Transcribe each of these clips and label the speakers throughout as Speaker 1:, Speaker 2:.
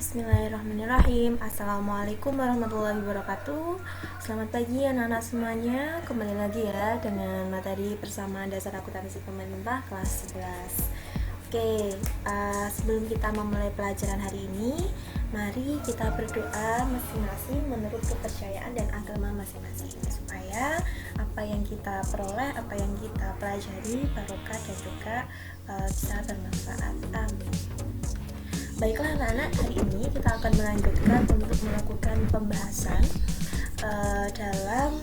Speaker 1: Bismillahirrahmanirrahim. Assalamualaikum warahmatullahi wabarakatuh. Selamat pagi anak-anak semuanya. Kembali lagi ya dengan materi persamaan dasar akuntansi pemerintah kelas 11. Oke, sebelum kita memulai pelajaran hari ini, mari kita berdoa masing-masing menurut kepercayaan dan agama masing-masing, supaya apa yang kita peroleh, apa yang kita pelajari barokah dan juga bisa bermanfaat. Amin. Baiklah anak-anak, hari ini kita akan melanjutkan untuk melakukan pembahasan dalam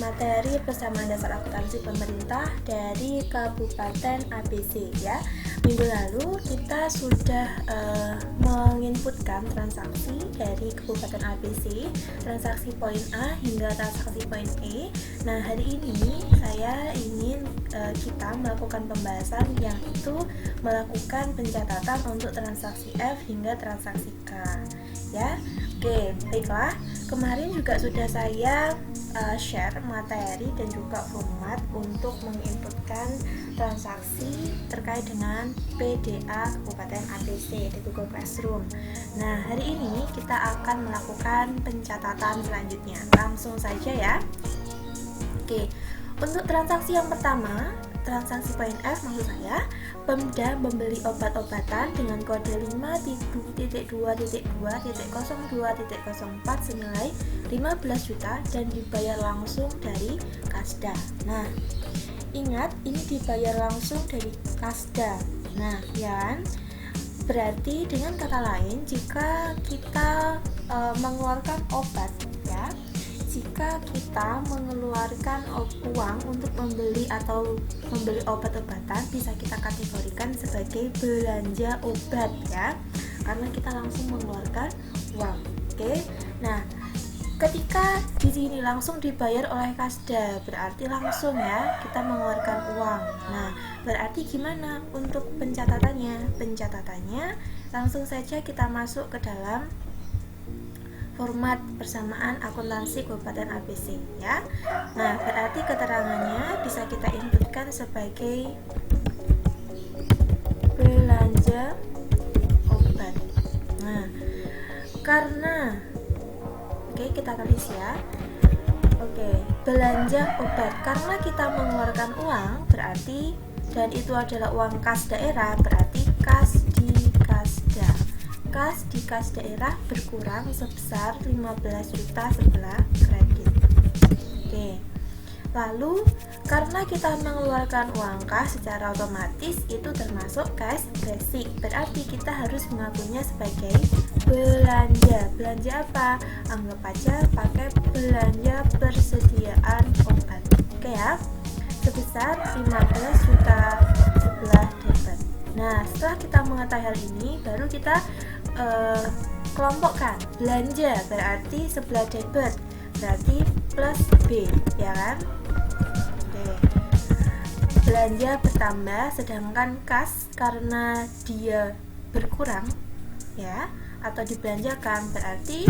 Speaker 1: materi persamaan dasar akuntansi pemerintah dari Kabupaten ABC ya. Minggu lalu kita sudah menginputkan transaksi dari Kabupaten ABC, transaksi poin A hingga transaksi poin E. Nah, hari ini saya ingin kita melakukan pembahasan yang itu melakukan pencatatan untuk transaksi F hingga transaksi K ya. Oke, baiklah. Kemarin juga sudah saya share materi dan juga format untuk menginputkan transaksi terkait dengan PDA Kabupaten ABC di Google Classroom. Nah, hari ini kita akan melakukan pencatatan selanjutnya. Langsung saja ya. Oke, untuk transaksi yang pertama, transaksi poin F maksud saya, Pemda membeli obat-obatan dengan kode 5.2.2.02.04 senilai 15 juta dan dibayar langsung dari Kasda. Nah, ingat ini dibayar langsung dari Kasda. Nah, ya, berarti dengan kata lain, jika kita mengeluarkan obat ya, jika kita mengeluarkan uang untuk membeli obat-obatan, bisa kita kategorikan sebagai belanja obat ya, karena kita langsung mengeluarkan uang. Oke. Nah, ketika di sini langsung dibayar oleh Kasda, berarti langsung ya kita mengeluarkan uang. Nah, berarti gimana untuk pencatatannya? Pencatatannya langsung saja kita masuk ke dalam format persamaan akuntansi Kabupaten ABC ya. Nah, berarti keterangannya bisa kita inputkan sebagai belanja obat. Nah, karena kita tulis ya. Belanja obat karena kita mengeluarkan uang berarti, dan itu adalah uang kas daerah, berarti kas di Kasda. Kas di kas daerah berkurang sebesar 15 juta setelah kredit. Lalu karena kita mengeluarkan uang kas secara otomatis itu termasuk cash basic, berarti kita harus mengakuinya sebagai belanja. Belanja apa? Anggap aja pakai belanja persediaan obat. Oke ya, sebesar 15 juta setelah debit. Nah, setelah kita mengetahui hal ini, baru kita kelompokkan. Belanja berarti sebelah debit, berarti plus B ya kan. Belanja bertambah, sedangkan kas karena dia berkurang ya, atau dibelanjakan, berarti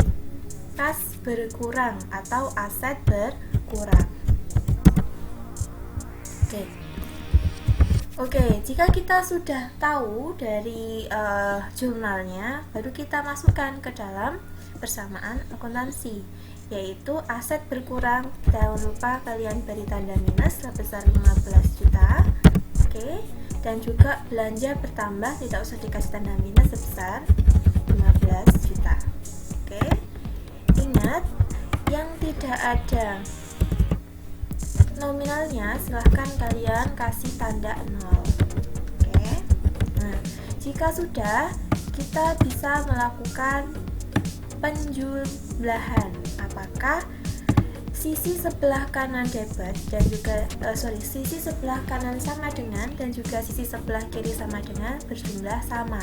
Speaker 1: kas berkurang atau aset berkurang. Oke, jika kita sudah tahu dari jurnalnya, baru kita masukkan ke dalam persamaan akuntansi, yaitu aset berkurang, jangan lupa kalian beri tanda minus sebesar 15 juta. Dan juga belanja bertambah, tidak usah dikasih tanda minus sebesar 15 juta. Ingat, yang tidak ada nominalnya silahkan kalian kasih tanda 0. Nah, jika sudah, kita bisa melakukan penjumlahan. Apakah sisi sebelah kanan debit dan juga sisi sebelah kanan sama dengan dan juga sisi sebelah kiri sama dengan berjumlah sama.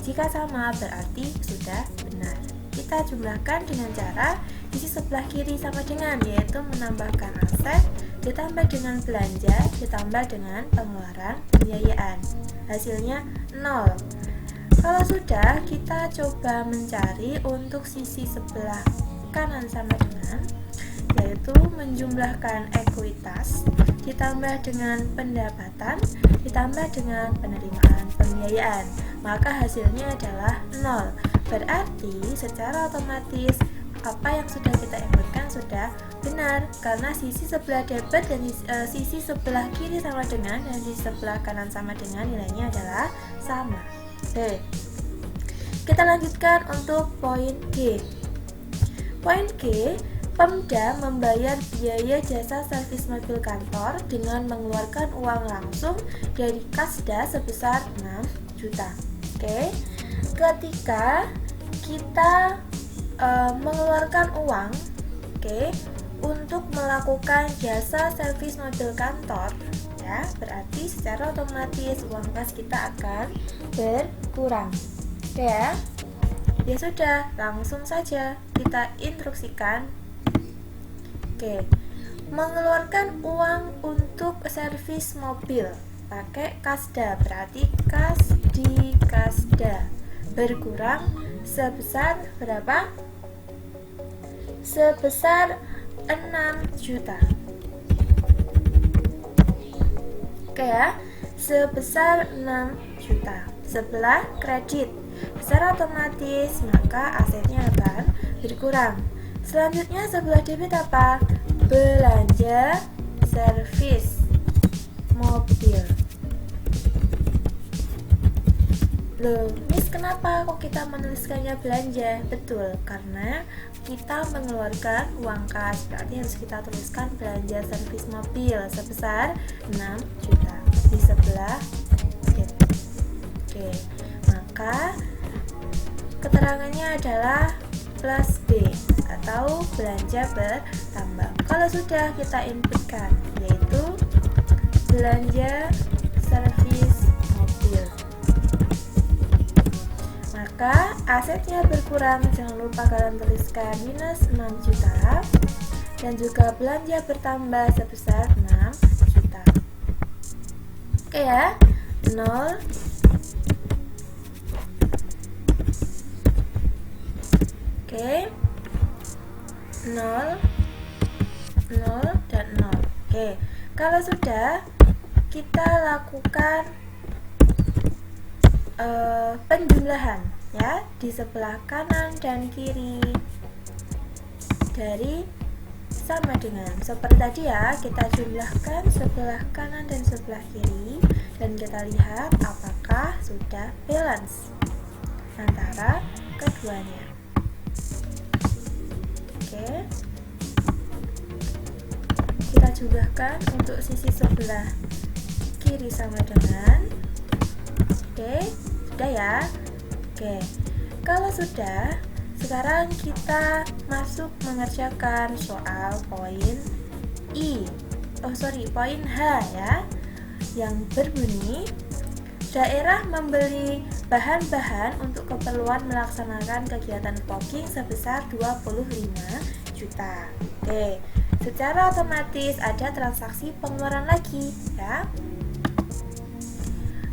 Speaker 1: Jika sama berarti sudah benar. Kita jumlahkan dengan cara sisi sebelah kiri sama dengan, yaitu menambahkan aset ditambah dengan belanja ditambah dengan pengeluaran pembiayaan. Hasilnya 0. Kalau sudah, kita coba mencari untuk sisi sebelah kanan sama dengan, yaitu menjumlahkan ekuitas ditambah dengan pendapatan ditambah dengan penerimaan pembiayaan. Maka hasilnya adalah 0. Berarti secara otomatis apa yang sudah kita inputkan sudah benar, karena sisi sebelah debit dan sisi sebelah kiri sama dengan dan sisi sebelah kanan sama dengan, nilainya adalah sama. Oke. Kita lanjutkan untuk poin G. Poin G, Pemda membayar biaya jasa servis mobil kantor dengan mengeluarkan uang langsung dari Kasda sebesar 6 juta. Oke. Ketika kita mengeluarkan uang, untuk melakukan jasa servis mobil kantor, ya, berarti secara otomatis uang kas kita akan berkurang. Oke ya. Ya sudah, langsung saja kita instruksikan. Oke. Mengeluarkan uang untuk servis mobil pakai Kasda, berarti kas di Kasda berkurang sebesar berapa? Sebesar 6 juta. Oke ya, sebesar 6 juta. Sebelah kredit, secara otomatis maka asetnya akan berkurang. Selanjutnya sebelah debit apa? Belanja servis mobil. Loh, Miss, kenapa kok kita menuliskannya belanja? Betul, karena kita mengeluarkan uang kas, berarti harus kita tuliskan belanja servis mobil sebesar 6 juta di sebelah debit. Oke, maka keterangannya adalah plus B atau belanja bertambah. Kalau sudah kita inputkan, yaitu belanja servis mobil, maka asetnya berkurang. Jangan lupa kalian tuliskan minus 6 juta, dan juga belanja bertambah sebesar 6 juta. Oke ya, 0 Oke, 0, 0, dan 0. Oke, kalau sudah, kita lakukan penjumlahan ya di sebelah kanan dan kiri dari sama dengan seperti tadi ya, kita jumlahkan sebelah kanan dan sebelah kiri dan kita lihat apakah sudah balance antara keduanya. Oke, kita jumlahkan untuk sisi sebelah kiri sama dengan, oke, sudah ya. Oke, kalau sudah, sekarang kita masuk mengerjakan soal poin poin H ya, yang berbunyi daerah membeli bahan-bahan untuk keperluan melaksanakan kegiatan fogging sebesar 25 juta. Oke, secara otomatis ada transaksi pengeluaran lagi ya.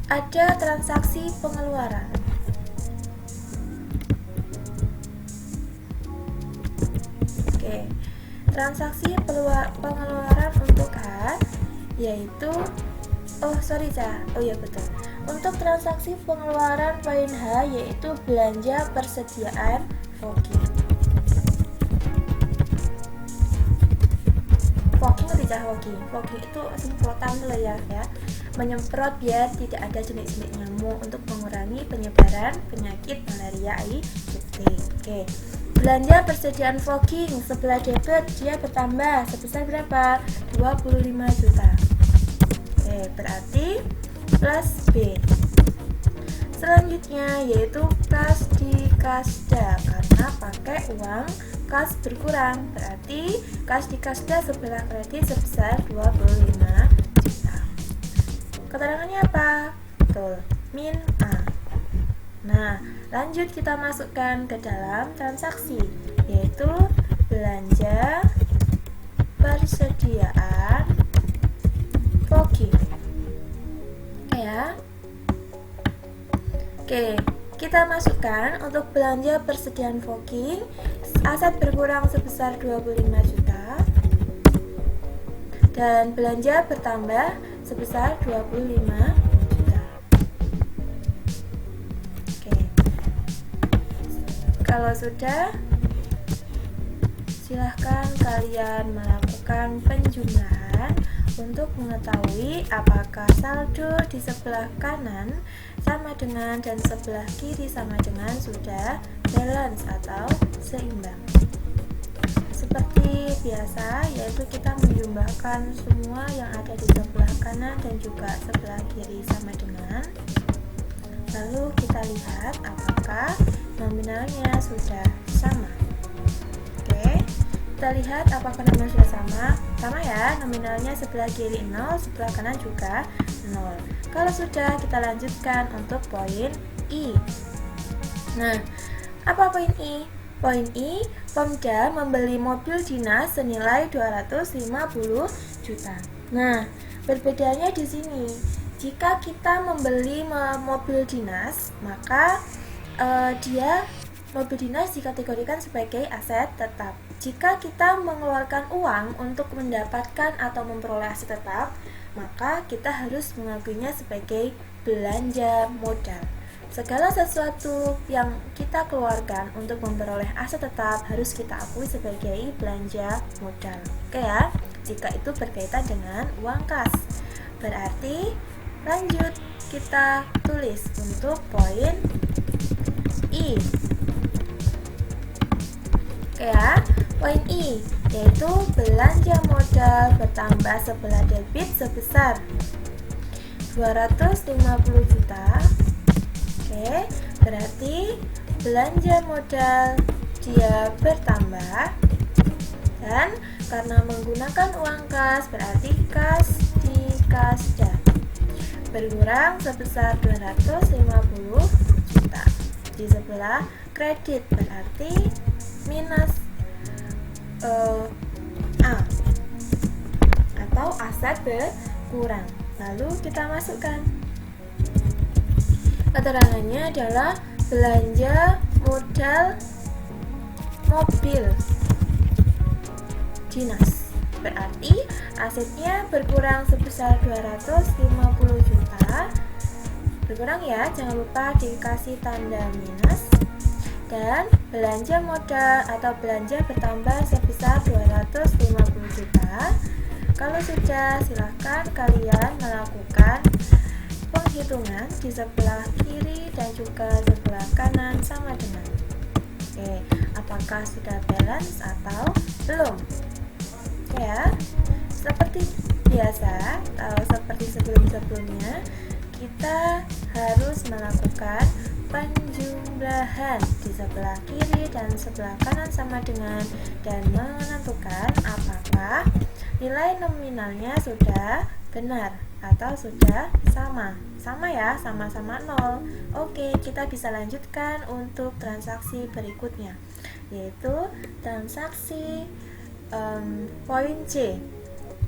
Speaker 1: Ada transaksi pengeluaran. Oke, transaksi pengeluaran untuk H yaitu betul. Untuk transaksi pengeluaran poin H yaitu belanja persediaan fogging. Fogging itu semprotan ya, menyemprot biar tidak ada jenis-jenis nyamuk untuk mengurangi penyebaran penyakit malaria IPT. Oke. Belanja persediaan fogging sebelah debit dia bertambah sebesar berapa? 25 juta. Oke, berarti plus B. Selanjutnya yaitu kas di Kasda, karena pakai uang kas berkurang, berarti kas di Kasda sebelah kredit sebesar 25 juta. Keterangannya apa? Betul, min A. Nah, lanjut kita masukkan ke dalam transaksi, yaitu belanja persediaan fogging. Oke, kita masukkan untuk belanja persediaan fogging, aset berkurang sebesar 25 juta dan belanja bertambah sebesar 25 juta. Oke. Kalau sudah, silahkan kalian melakukan penjumlahan untuk mengetahui apakah saldo di sebelah kanan sama dengan dan sebelah kiri sama dengan sudah balance atau seimbang. Seperti biasa, yaitu kita menjumlahkan semua yang ada di sebelah kanan dan juga sebelah kiri sama dengan. Lalu kita lihat apakah nominalnya sudah sama. Oke, kita lihat apakah nominal sudah sama. Sama ya, nominalnya sebelah kiri 0, sebelah kanan juga 0. Kalau sudah, kita lanjutkan untuk poin I. Nah, apa poin I? Poin I, Pemda membeli mobil dinas senilai 250 juta. Nah, berbedanya di sini. Jika kita membeli mobil dinas, maka mobil dinas dikategorikan sebagai aset tetap. Jika kita mengeluarkan uang untuk mendapatkan atau memperoleh aset tetap, maka kita harus mengakuinya sebagai belanja modal. Segala sesuatu yang kita keluarkan untuk memperoleh aset tetap harus kita akui sebagai belanja modal. Oke ya, jika itu berkaitan dengan uang kas. Berarti lanjut kita tulis untuk poin I. Oke ya, poin I yaitu belanja modal bertambah sebelah debit sebesar 250 juta. Oke, berarti belanja modal dia bertambah, dan karena menggunakan uang kas berarti kas di kasda berkurang sebesar 250 juta. Di sebelah kredit berarti minus A atau aset berkurang. Lalu kita masukkan. Keterangannya adalah belanja modal mobil dinas. Berarti asetnya berkurang sebesar 250 juta. Berkurang ya, jangan lupa dikasih tanda minus. Dan belanja modal atau belanja bertambah sebesar 250 juta. Kalau sudah, silahkan kalian melakukan penghitungan di sebelah kiri dan juga sebelah kanan sama dengan. Oke, apakah sudah balance atau belum? Oke ya, seperti biasa, seperti sebelum-sebelumnya, kita harus melakukan penjumlahan di sebelah kiri dan sebelah kanan sama dengan, dan menentukan apakah nilai nominalnya sudah benar atau sudah sama ya, sama-sama 0. Oke, kita bisa lanjutkan untuk transaksi berikutnya, yaitu transaksi poin C.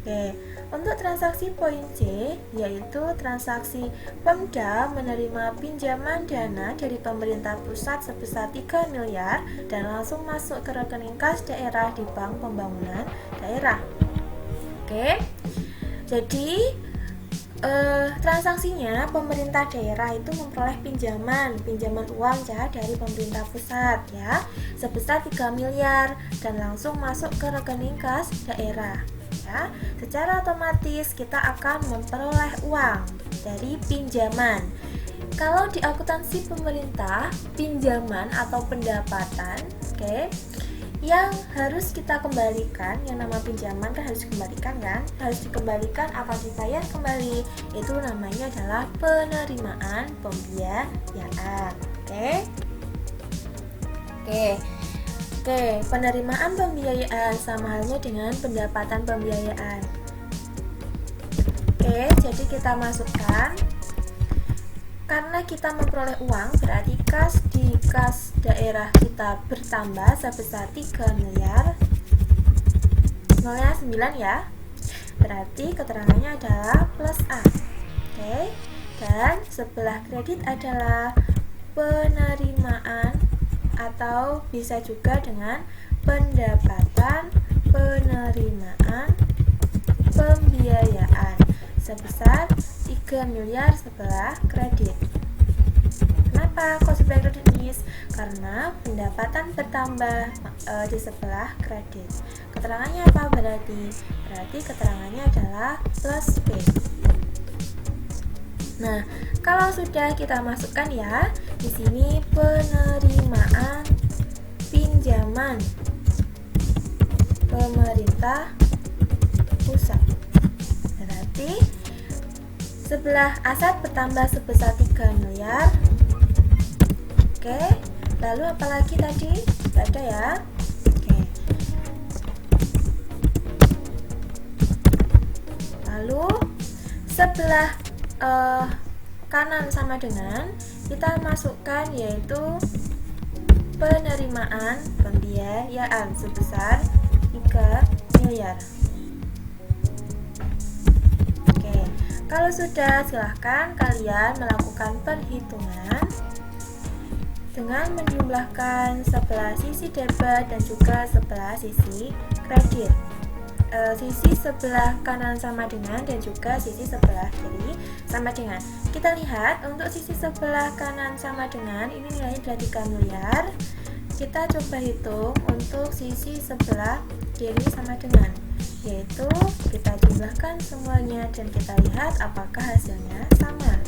Speaker 1: Oke, untuk transaksi poin C yaitu transaksi Pemda menerima pinjaman dana dari pemerintah pusat sebesar 3 miliar dan langsung masuk ke rekening kas daerah di Bank Pembangunan Daerah. Oke, jadi transaksinya pemerintah daerah itu memperoleh pinjaman uang ya dari pemerintah pusat ya sebesar 3 miliar dan langsung masuk ke rekening kas daerah ya. Secara otomatis kita akan memperoleh uang dari pinjaman. Kalau di akuntansi pemerintah, pinjaman atau pendapatan, oke, yang harus kita kembalikan, yang nama pinjaman kan harus dikembalikan kan, harus dikembalikan apa dibayar kembali, itu namanya adalah penerimaan pembiayaan. Oke, penerimaan pembiayaan sama halnya dengan pendapatan pembiayaan. Oke, jadi kita masukkan, karena kita memperoleh uang berarti kas di kas daerah kita bertambah sebesar 3 miliar, nolnya 9 ya, berarti keterangannya adalah plus A. Oke, dan sebelah kredit adalah penerimaan atau bisa juga dengan pendapatan penerimaan pembiayaan sebesar 3 miliar sebelah kredit. Kenapa kok sebelah kredit? Karena pendapatan bertambah di sebelah kredit. Keterangannya apa berarti? Berarti keterangannya adalah plus B. Nah, kalau sudah kita masukkan ya, di sini penerimaan pinjaman pemerintah pusat. Berarti sebelah aset bertambah sebesar 3 miliar. Oke, lalu apalagi tadi? Tidak ada ya. Oke. Lalu sebelah kanan sama dengan kita masukkan yaitu penerimaan pembiayaan sebesar 3 miliar. Oke, kalau sudah silahkan kalian melakukan perhitungan dengan menjumlahkan sebelah sisi debit dan juga sebelah sisi kredit. Sisi sebelah kanan sama dengan dan juga sisi sebelah kiri sama dengan. Kita lihat untuk sisi sebelah kanan sama dengan ini nilainya adalah 3 miliar. Kita coba hitung untuk sisi sebelah kiri sama dengan, yaitu kita jumlahkan semuanya dan kita lihat apakah hasilnya sama.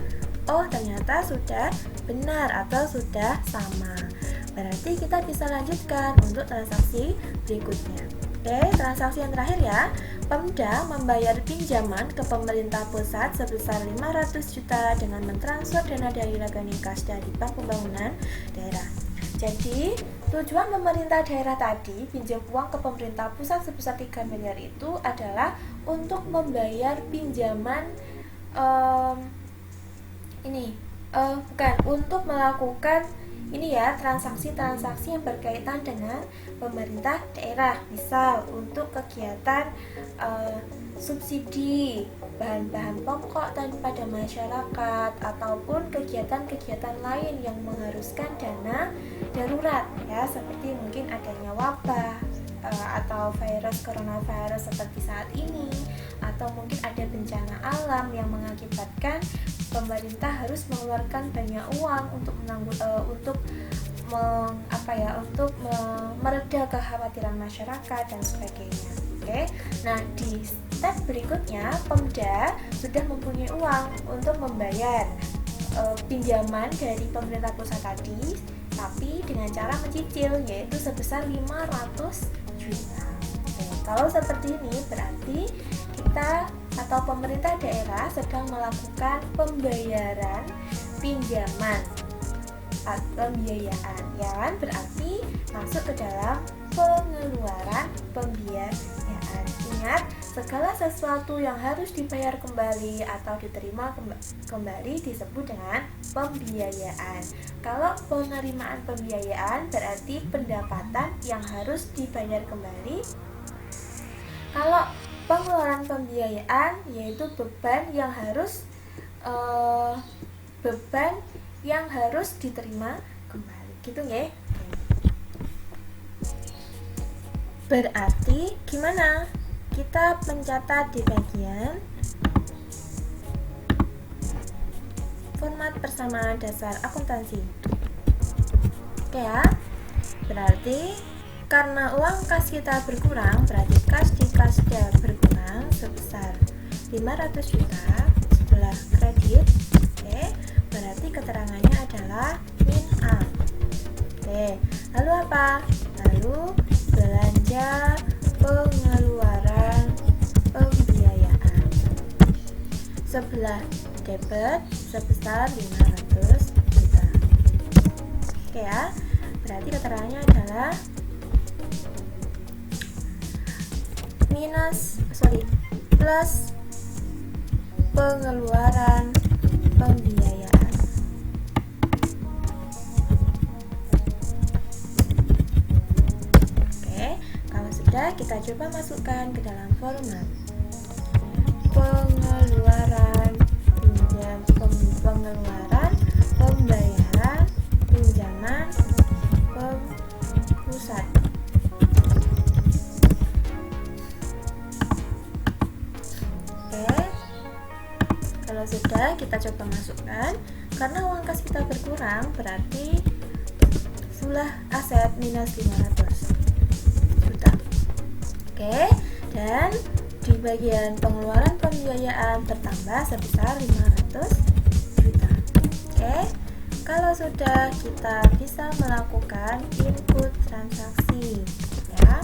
Speaker 1: Oh, ternyata sudah benar atau sudah sama. Berarti kita bisa lanjutkan untuk transaksi berikutnya. Oke, transaksi yang terakhir ya. Pemda membayar pinjaman ke pemerintah pusat sebesar 500 juta dengan mentransfer dana dari rekening kas dari Bank Pembangunan Daerah. Jadi, tujuan pemerintah daerah tadi pinjam uang ke pemerintah pusat sebesar 3 miliar itu adalah untuk membayar pinjaman bukan untuk melakukan ini ya, transaksi-transaksi yang berkaitan dengan pemerintah daerah, misal untuk kegiatan subsidi bahan-bahan pokok pada masyarakat ataupun kegiatan-kegiatan lain yang mengharuskan dana darurat ya, seperti mungkin adanya wabah atau virus coronavirus seperti saat ini, atau mungkin ada bencana alam yang mengakibatkan pemerintah harus mengeluarkan banyak uang untuk mereda kekhawatiran masyarakat dan sebagainya. Oke. Nah, di step berikutnya Pemda sudah mempunyai uang untuk membayar pinjaman dari pemerintah pusat tadi, tapi dengan cara mencicil yaitu sebesar 500 juta. Oke, kalau seperti ini berarti kita atau pemerintah daerah sedang melakukan pembayaran pinjaman atau pembiayaan, ya kan? Berarti masuk ke dalam pengeluaran pembiayaan. Ingat, segala sesuatu yang harus dibayar kembali atau diterima kembali disebut dengan pembiayaan. Kalau penerimaan pembiayaan berarti pendapatan yang harus dibayar kembali. Kalau pengeluaran pembiayaan yaitu beban yang harus diterima kembali, gitu ya. Berarti gimana? Kita mencatat di bagian format persamaan dasar akuntansi. Oke ya. Berarti karena uang kas kita berkurang, berarti kas di kasda berkurang sebesar 500 juta sebelah kredit. Oke, berarti keterangannya adalah min A. Oke, lalu apa? Lalu belanja pengeluaran pembiayaan sebelah debit sebesar 500 juta. Oke ya, berarti keterangannya adalah plus pengeluaran pembiayaan. Oke, kalau sudah kita coba masukkan ke dalam format pengeluaran pembayaran pinjaman pusat. Kalau sudah, kita coba masukkan. Karena uang kas kita berkurang, berarti jumlah aset minus 500 juta. Oke, dan di bagian pengeluaran pembiayaan bertambah sebesar 500 juta. Oke, kalau sudah, kita bisa melakukan input transaksi, ya,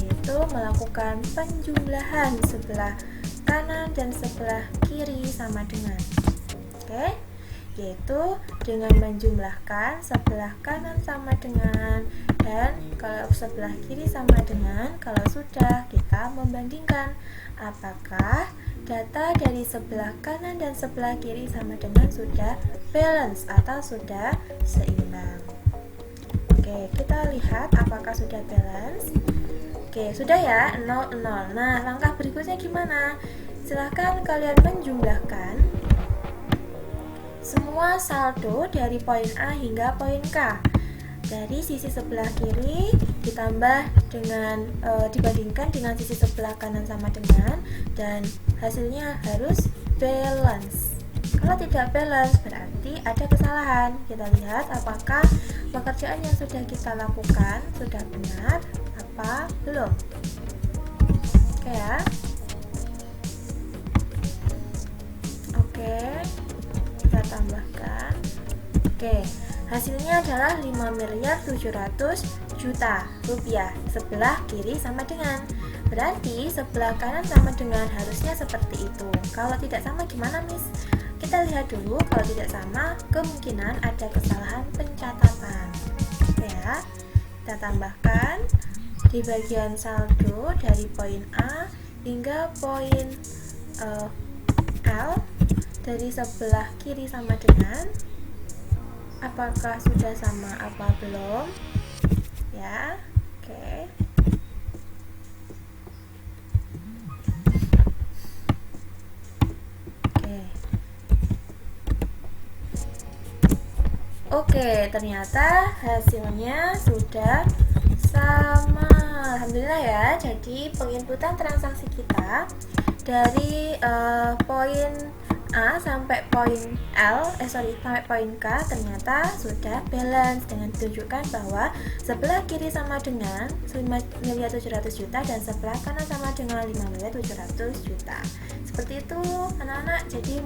Speaker 1: yaitu melakukan penjumlahan sebelah kanan dan sebelah kiri sama dengan. Oke, yaitu dengan menjumlahkan sebelah kanan sama dengan, dan kalau sebelah kiri sama dengan. Kalau sudah, kita membandingkan apakah data dari sebelah kanan dan sebelah kiri sama dengan sudah balance atau sudah seimbang. Oke, kita lihat apakah sudah balance. Oke, sudah ya, 0, 0. Nah, langkah berikutnya gimana? Silahkan kalian menjumlahkan semua saldo dari poin A hingga poin K. Dari sisi sebelah kiri ditambah dengan dibandingkan dengan sisi sebelah kanan sama dengan, dan hasilnya harus balance. Kalau tidak balance berarti ada kesalahan. Kita lihat apakah pekerjaan yang sudah kita lakukan sudah benar apa belum. Oke ya. Oke, kita tambahkan. Oke, hasilnya adalah 5.700.000.000 rupiah. Sebelah kiri sama dengan, berarti sebelah kanan sama dengan, harusnya seperti itu. Kalau tidak sama gimana, Miss? Kita lihat dulu. Kalau tidak sama, kemungkinan ada kesalahan pencatatan. Ya, kita tambahkan di bagian saldo dari poin A hingga poin L dari sebelah kiri sama dengan, apakah sudah sama apa belum, ya. Oke. Oke, ternyata hasilnya sudah sama. Alhamdulillah ya. Jadi penginputan transaksi kita dari poin A sampai poin sampai poin K ternyata sudah balance, dengan menunjukkan bahwa sebelah kiri sama dengan 5.700.000.000 dan sebelah kanan sama dengan 5.700.000.000. Seperti itu anak-anak. Jadi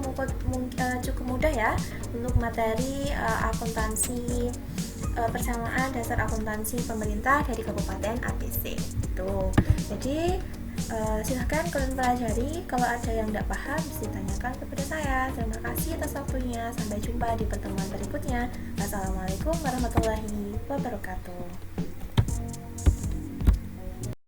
Speaker 1: cukup mudah ya untuk materi akuntansi persamaan dasar akuntansi pemerintah dari Kabupaten ABC. Tuh. Jadi silahkan kalian pelajari. Kalau ada yang tidak paham bisa ditanyakan kepada saya. Terima kasih atas waktunya. Sampai jumpa di pertemuan berikutnya. Wassalamualaikum warahmatullahi wabarakatuh.